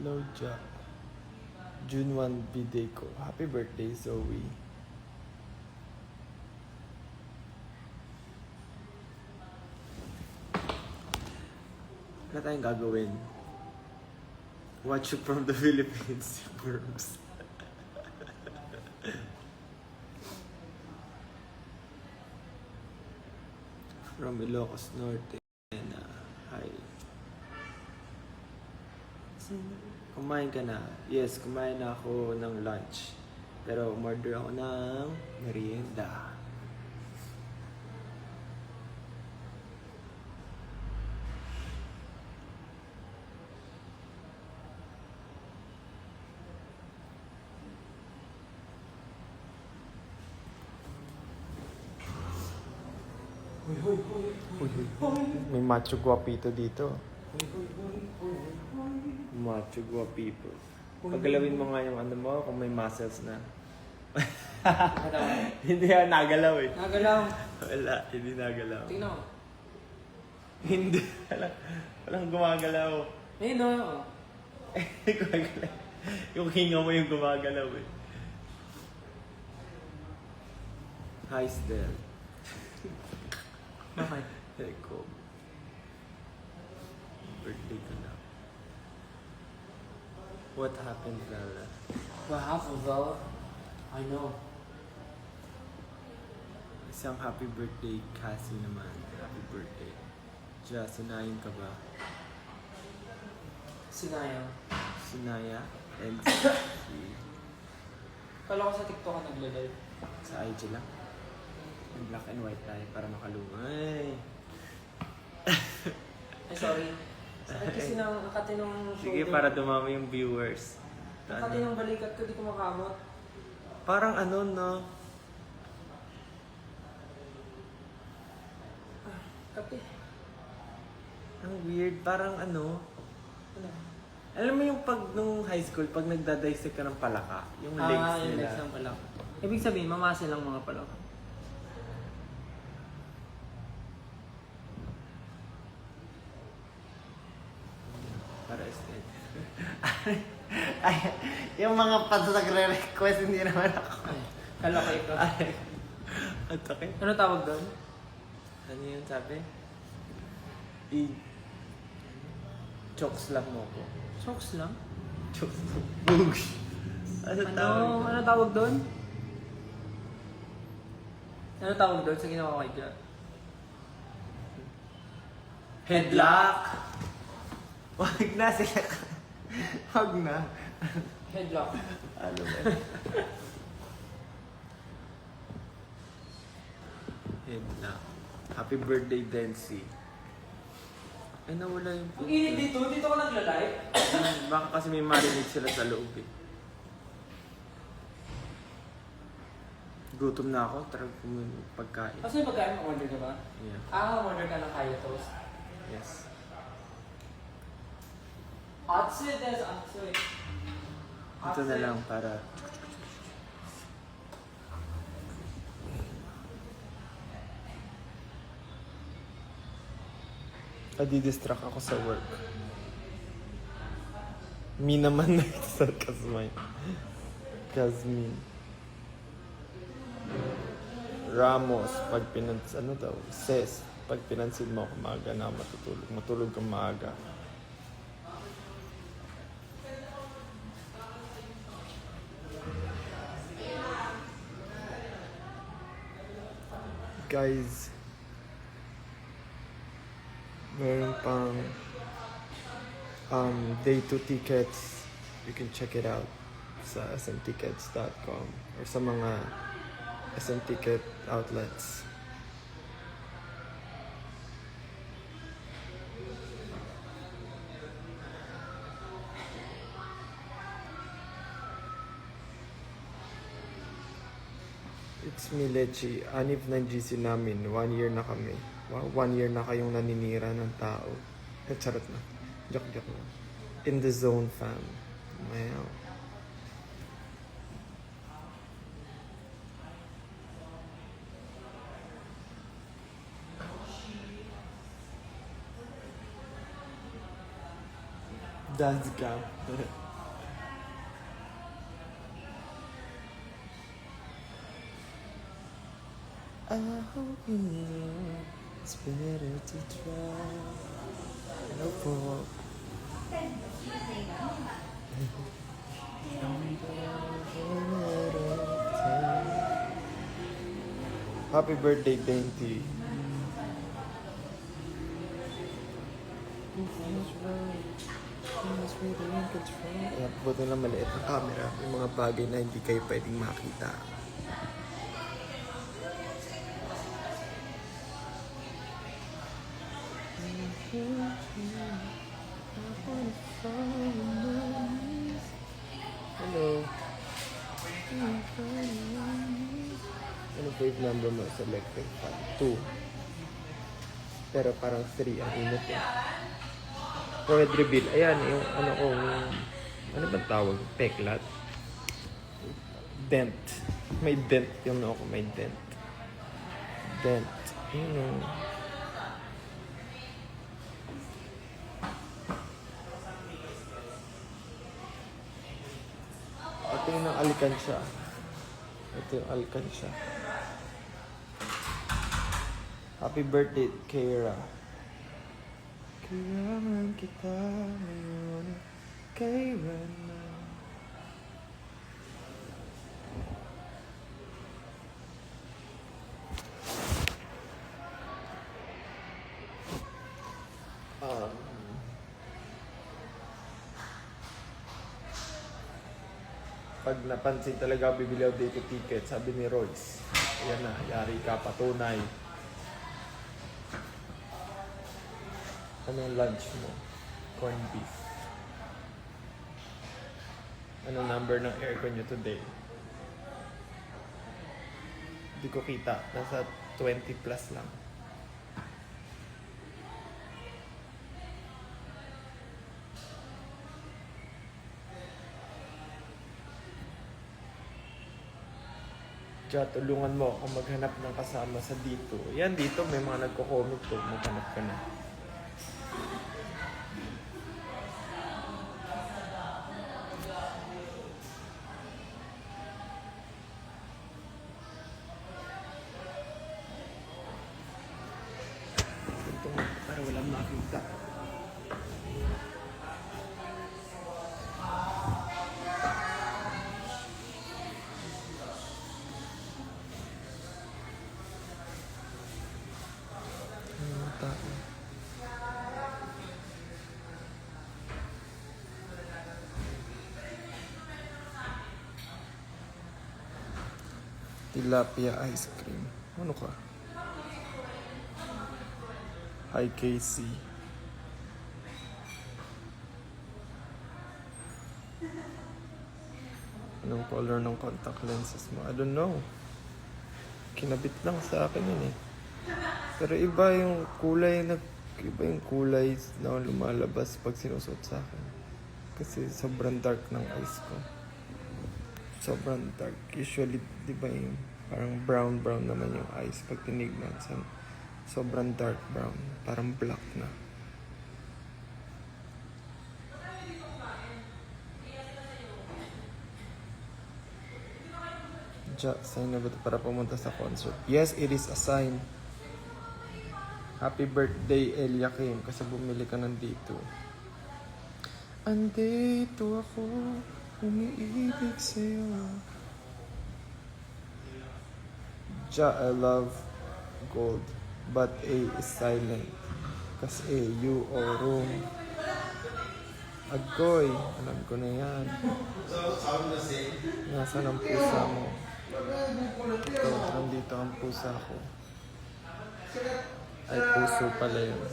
Hello, Jack. June 1 birthday ko. Happy birthday, Zoe. Wala tayong gagawin. Watch you from the Philippines, Burbs. From Ilocos Norte. Hi. Kumain ka na? Yes, kumain na ako ng lunch. Pero umorder ako ng merienda. May macho guapito dito. Macho guapito. Paggalawin mo nga yung ano mo kung may muscles na. Hindi yan nagalaw eh. Nagalaw. Wala, hindi nagalaw. Tingnan mo. Hindi. Walang gumagalaw. Ayun no. Gumagalaw. Yung hinga mo yung gumagalaw eh. Hi, Stel. Bakit? Eko. Birthday ko na. What happened, Lara? What happened, though? I know. Isang happy birthday, Cassie naman. Happy birthday. Diya, sinayin ka ba? Sinayang. Sinaya and si... Kala ko sa TikTok ka nagla-live. Sa IG lang. Yung black and white tayo para makalumay. Ay, sorry. Sakit kasi ng akati ng shoulder. Sige, para dumami yung viewers. Akati ng balikat ko, di ko makamot. Parang ano, no? Kape. Ang weird. Parang ano? Ano? Alam mo yung pag nung high school, pag nagdadissect ka ng palaka, yung legs Yung nila. legs ng palaka. Ibig sabihin, mamasa lang mga palaka. Para estate. Ay, yung mga pato nagre-request, hindi naman ako. Ay, kala ko ikaw. Ay, at okay. Ano tawag doon? Ano yun sabi? Chokes lang mo ko. Chokes lang? Chokes. Boogs. Ano tawag? Ano tawag doon? Ano tawag doon sa ginawa ko kay Jack? Headlock! Wag na sila. Wag na. Headlock. Ano ba? Headlock. Happy birthday, Densi. Ay, nawala yung Ang init dito, dito ko nagla-live. Baka kasi may marinig sila sa loob eh. Gutom na ako, tara kumain pagkain. Kasi yung pagkain, order ka ba? Yeah. Order ka ng kaya toast. Yes. Atsu desu, atsu. Ito na lang para... Adi-distract ako sa work. Me naman na ito sa Kazmin. Ramos, pag ano daw? Ses, pag pinansin mo ako maaga na matutulog. Matulog kang maaga. Guys, meron pang day 2 tickets. You can check it out sa smtickets.com or sa mga SM ticket outlets. It's me, Lechi. Anib ng GC namin. 1 year na kami. 1 year na kayong naninira ng tao. Charot na. Joke na. In the zone, fam. Wow. Dance cam. I hope you know it's better to try. Hello po. Happy birthday, Dainty. Ayan, buti na maliit na camera. Yung mga bagay na hindi kayo pwedeng makita. Hello. Ano grade number mo sa electric fan? 2. Pero parang 3 ang init eh. Forehead reveal. Ayan, yung ano ko, yung, ano ba tawag? Peklat? Dent. May dent yung ano ko, may dent. Dent. Yun o. Ito yung alkansya. Ito yung alkansya. Happy birthday, Kira. Kailangan kita ngayon. Kailan na. Pag napansin talaga, bibili ako dito ticket, sabi ni Royce. Ayan na, yari ka, patunay. Anong lunch mo? Corned beef. Anong number ng aircon nyo today? Hindi ko kita. Nasa 20 plus lang. Diya, tulungan mo ako maghanap ng kasama sa dito. Yan, dito may mga nagko-comment to. Maghanap ka na. Ito, para walang makita. Tilapia ice cream. Ano ka? Hi, Casey. Anong color ng contact lenses mo? I don't know. Kinabit lang sa akin yun eh. Pero iba yung kulay na lumalabas pag sinusuot sa akin. Kasi sobrang dark ng eyes ko. Sobrang dark. Usually, di ba yung parang brown naman yung eyes pag tinignan. Sobrang dark brown. Parang black na. Sign na ba ito para pumunta sa concert? Yes, it is a sign. Happy birthday, Eliakim. Kasi bumili ka nandito. Andito ako. Umiibig sa'yo. I love gold. But A is silent. Kasi A, you or room. Agoy. Alam ko na yan. Nasaan ang pusa mo? Ito, nandito ang pusa ko. Ay, puso pala yun.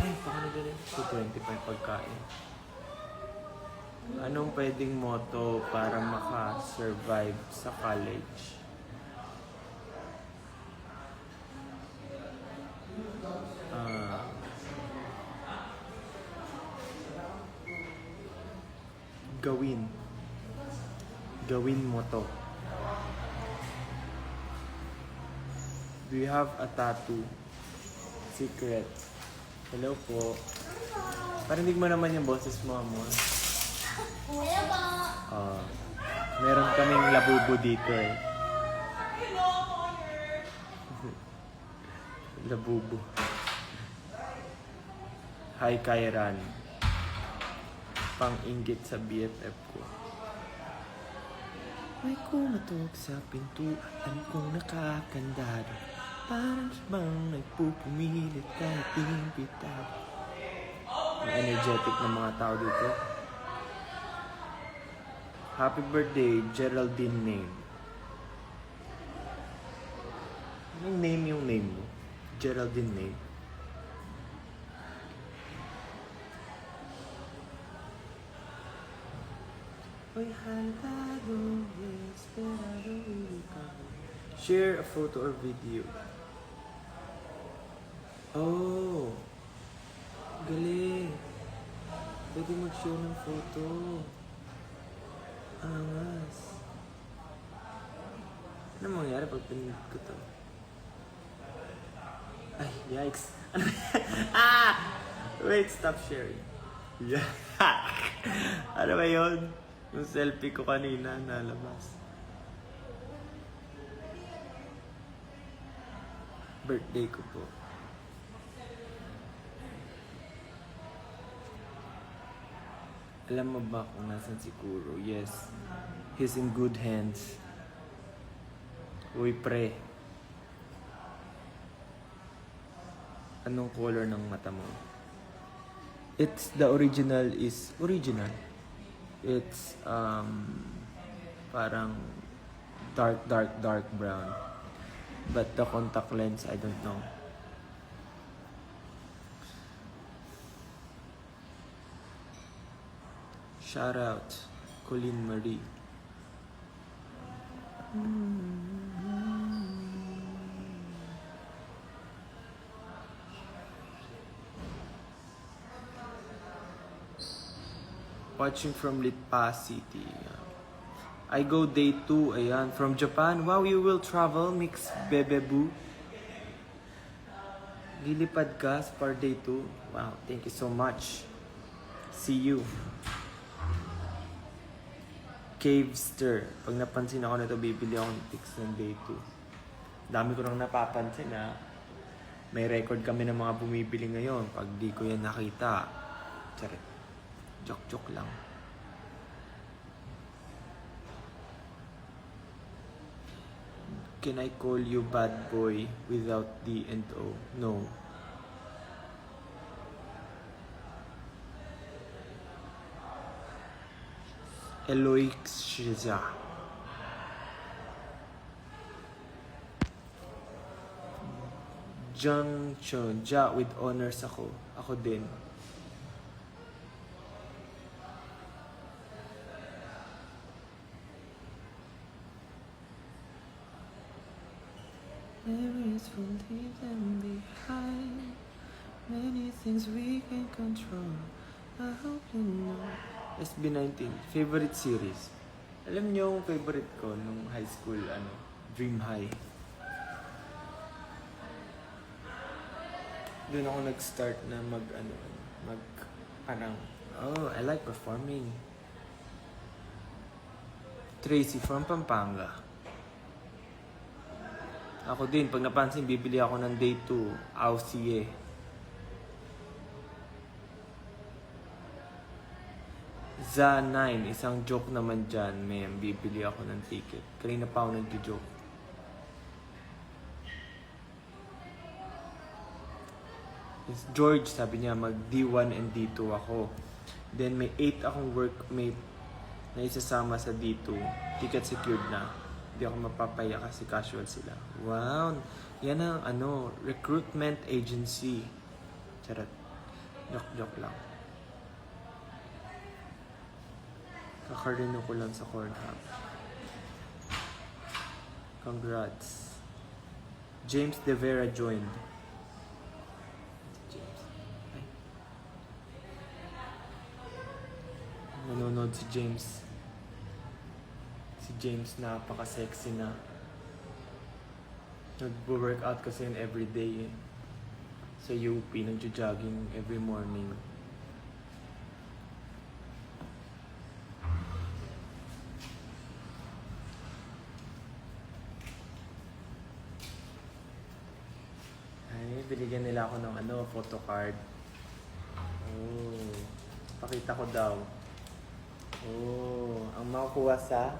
Ay, paano ganun? 225 pagkain. Anong pwedeng motto para maka-survive sa college? Gawin mo to. Do you have a tattoo? Secret. Hello po. Parinig mo naman yung boses mo, amor. Hello po. Meron kaming labubo dito eh. Labubo. Hi, Kairan. Pang-inggit sa BFF ko. May kumatok sa pintuan kong nakakandado. Parang bang nagpupumilit kahit inimbitado. Ang energetic ng mga tao dito. Happy birthday, Geraldine name. Anong name yung name mo? Geraldine name. Hoy, halado, esperado, share a photo or video. Oh, galing. Pwede mag-share ng photo. Angas. Ano mangyayari pag pinindot ko to? Ay, yikes. Ano wait, stop sharing. Yeah. Ano ba yun? Yung selfie ko kanina nalabas. Birthday ko po. Alam mo ba kung nasan si Kuro? Yes. He's in good hands. Uy, pre. Anong color ng mata mo? The original is original. It's parang dark brown. But the contact lens, I don't know. Shout out, Colleen Marie. Watching from Lipa City. I go day 2, ayan, from Japan. Wow, you will travel, mix bebeboo. Lilipad ka for day 2. Wow, thank you so much. See you. Cavester. Pag napansin ako nito, bibili ako ng pics ng day 2. Dami ko nang napapansin na may record kami ng mga bumibili ngayon. Pag di ko yan nakita, charit. Joke lang. Can I call you bad boy without D and O? No. Eloy Shiza. Jung Chun. Ja with honors ako. Ako din. Memories will leave them behind. Many things we can control. I hope you know. SB19, favorite series. Alam niyo yung favorite ko nung high school, Dream High. Doon ako nag-start na I like performing. Tracy from Pampanga. Ako din, pag napansin, bibili ako ng day 2, Ausie. Za 9, isang joke naman dyan, ma'am. Bibili ako ng ticket. Kanina pa ako nag-joke. Yes, George, sabi niya, mag D1 and D2 ako. Then may 8 akong workmate na isasama sa D2. Ticket secured na. Hindi ako mapapaya kasi casual sila. Wow! Yan ang recruitment agency. Charot. Joke lang. Kakarino ko lang sa Cornhub. Congrats. James De Vera joined. James. Ay. Nanonood si James. Si James napaka-sexy na. Nag-workout kasi yun everyday eh. Sa UP, nag-jogging every morning. Ay, binigyan nila ako ng photo card. Oh, pakita ko daw. Oh, ang makukuha sa,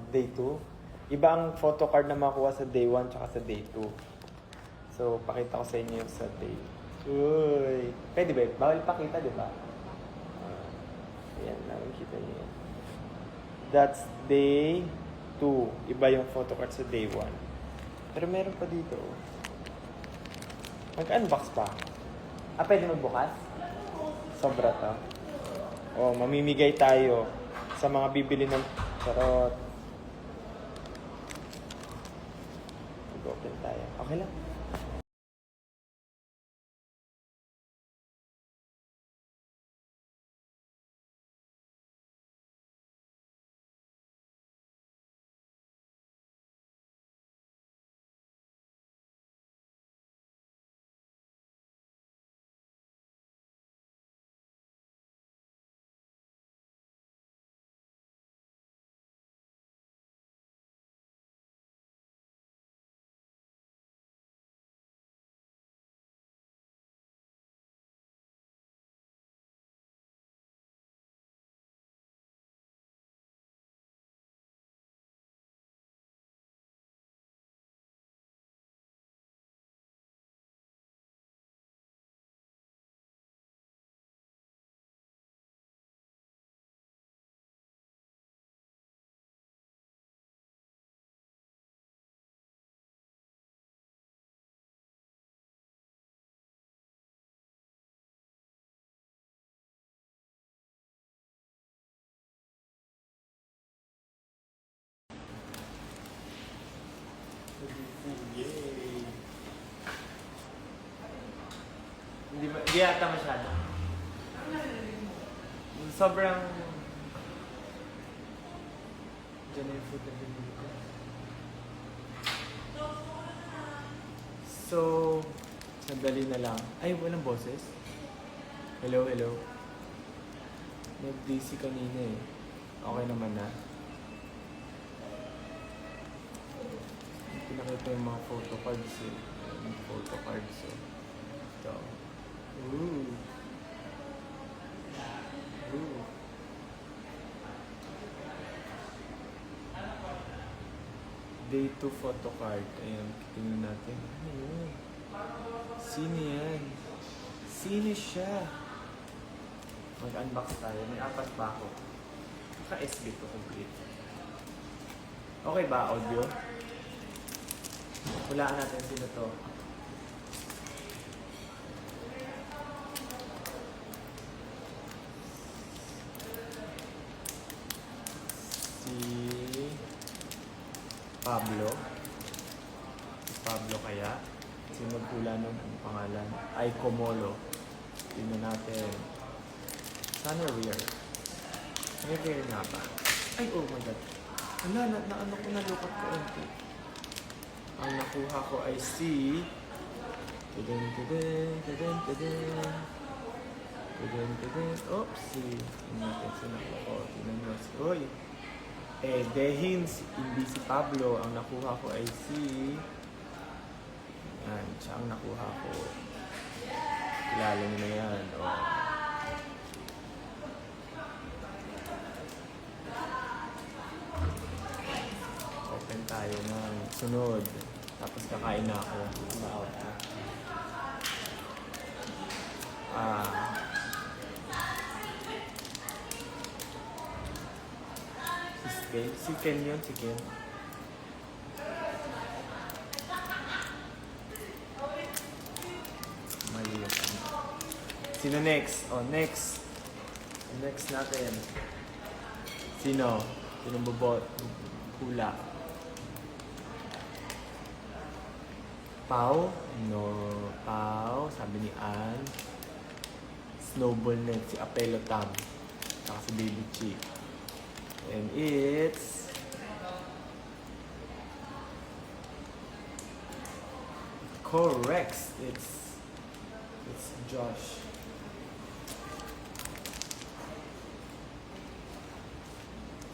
day 2? Iba ang photo card na makukuha sa day 1 tsaka sa day 2. So, pakita ko sa inyo yung sa day. Uy! Pwede ba? Bawal pakita, di ba? Ayan, nakikita niyo yan. That's day 2. Iba yung photo card sa day 1. Pero meron pa dito. Mag-unbox pa. Pwede magbukas? Sobra to. Oh, mamimigay tayo sa mga bibili ng charot. Mag-open tayo. Okay lang. Yay! Hindi ata masyado. Sobrang... Diyan na yung food na binili ko. So, sandali na lang. Ay, walang boses. Hello, hello. Nag-DC kanina eh. Okay naman na. Pinakita yung mga photo cards eh. Yung photo cards eh. Ito. Ooh. Ooh. Day 2 photo card. Ayan, tingnan natin. Ano yun? Sino yan? Sino siya? Mag-unbox tayo. May 4 pa ako. Naka-SB ko complete. Okay ba, audio? Hulaan natin sino to. Si Pablo. Si Pablo kaya. Sino hula ng pangalan? Ay Comolo. Tingnan natin. Sana rare. May rare nga ba? Ay, oh my god. Wala, ano ko nalukat ko onti. Ang nakuha ko ay si... Tudun, tudun, tudun, tudun. Tudun, tudun. Oopsie. Tingnan natin si nakuha ko. Tingnan nyo. Uy! Dehins, hindi si Pablo. Ang nakuha ko ay si... Yan, siya ang nakuha ko. Kilala nyo na yan. Oh. Open tayo ng sunod. Tapos kakain na ako. Ma-out na. Si Ken yun, si Ken. Mali yung ano. Sino next? Oh, next. Next natin. Sino? Sinong bobot? Hula. Pau? No. Pau. Sabi ni Ann. Snowball net. Si Apelo Tam. Saka si Baby Chi. And it's... Correct. It's Josh.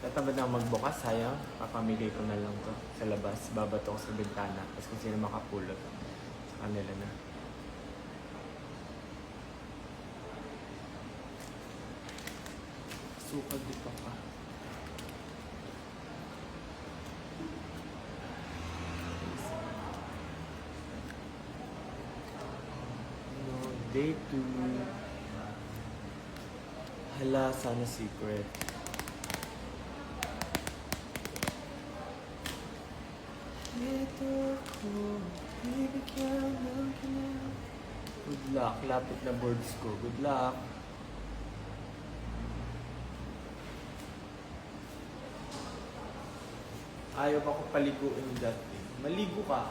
Tatamad na ako magbukas, sayang. Papamigay ko na lang to sa labas. Babato ko sa bintana. Tapos kung sino makapulot, sa kanila na. Sukal dito pa. No, day 2. Hala, sana secret. Ito ko, bibigyan ng kanya. Good luck, lapit na boards ko. Good luck. Ayaw ba ko paliguin dati? Maligo ka.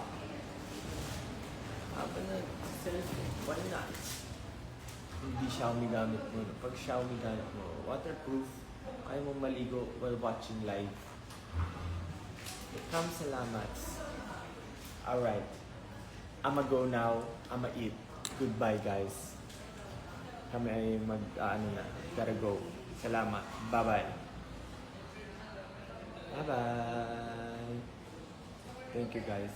Habang nag-selfie, why not? Hindi Xiaomi gamit mo. Pag Xiaomi gamit mo, waterproof, kaya mo maligo while watching live. Come salamat. Alright. I'ma go now. I'ma eat. Goodbye guys. Kami ay gotta go. Salamat. Bye-bye. Bye-bye. Thank you guys.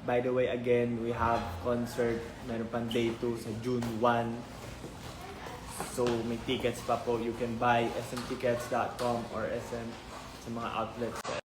By the way, again, we have concert. Meron pang day 2 sa June 1. So, may tickets pa po. You can buy smtickets.com or SM sa mga outlets.